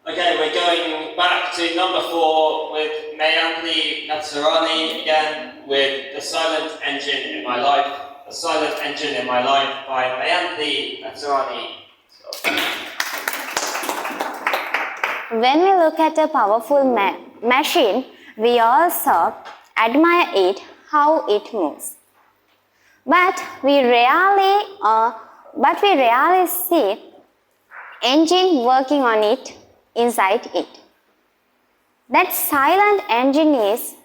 Okay, we're going back to number 4 with Mayanthie again with The Silent Engine in My Life. The Silent Engine in My Life by Mayanthie. When we look at a powerful machine, we also admire it, how it moves. But we rarely see engine working on it, inside it. That silent engine is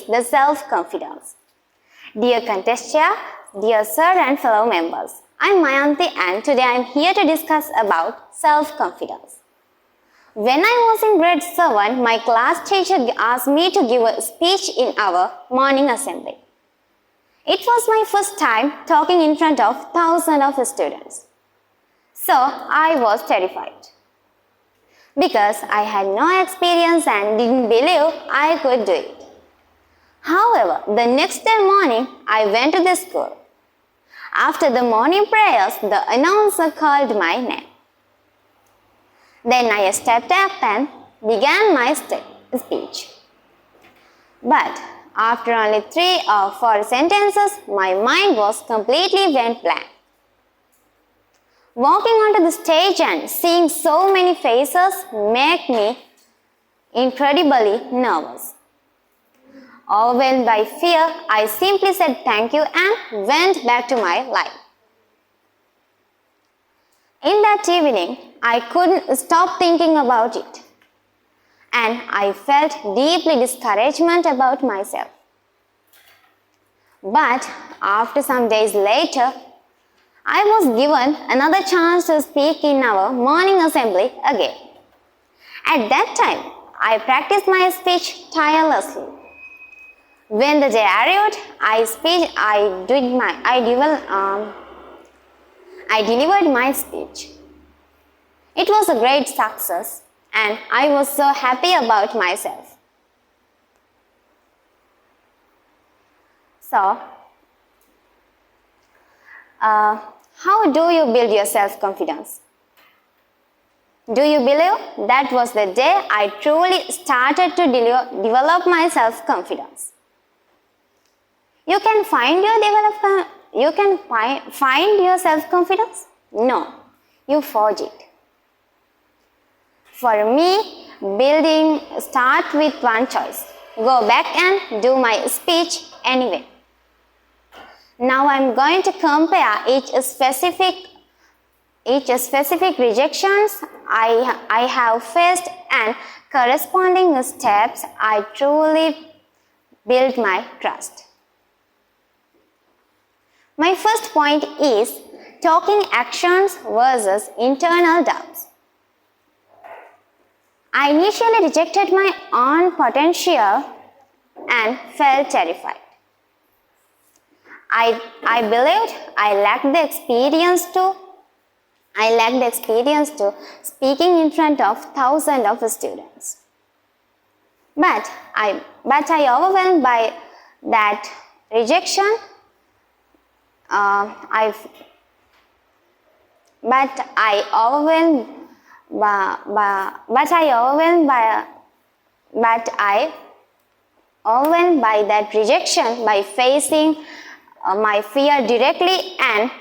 the self-confidence. Dear contestant, dear sir and fellow members, I'm Mayanthie and today I'm here to discuss about self-confidence. When I was in grade 7, my class teacher asked me to give a speech in our morning assembly. It was my first time talking in front of thousands of students. So I was terrified because I had no experience and didn't believe I could do it. However, the next day morning, I went to the school. After the morning prayers, the announcer called my name. Then I stepped up and began my speech. But after only 3 or 4 sentences, my mind was completely went blank. Walking onto the stage and seeing so many faces made me incredibly nervous. Overwhelmed by fear, I simply said thank you and went back to my life. In that evening, I couldn't stop thinking about it, and I felt deeply discouragement about myself. But after some days later, I was given another chance to speak in our morning assembly again. At that time, I practiced my speech tirelessly. When the day arrived, I delivered my speech. It was a great success, and I was so happy about myself. So, how do you build your self-confidence? Do you believe that was the day I truly started to develop my self-confidence? You can find your self-confidence? No, you forge it. For me, building start with one choice. Go back and do my speech anyway. Now I'm going to compare each specific rejections I have faced and corresponding steps I truly build my trust. My first point is talking actions versus internal doubts. I initially rejected my own potential and felt terrified. I believed I lacked the experience to speaking in front of thousands of students. But I overwhelmed by that rejection. I overwhelmed by that rejection by facing my fear directly and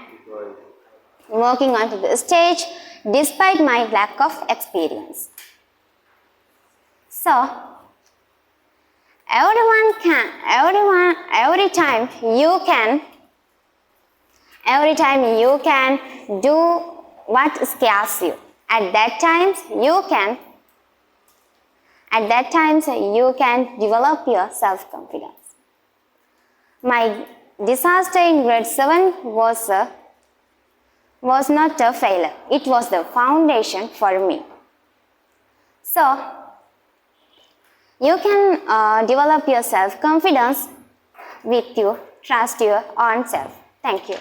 walking onto the stage despite my lack of experience. So, every time you can do what scares you. At that times you can develop your self-confidence. My disaster in grade 7 was not a failure. It was the foundation for me. So, you can develop your self-confidence with you trust your own self. Thank you.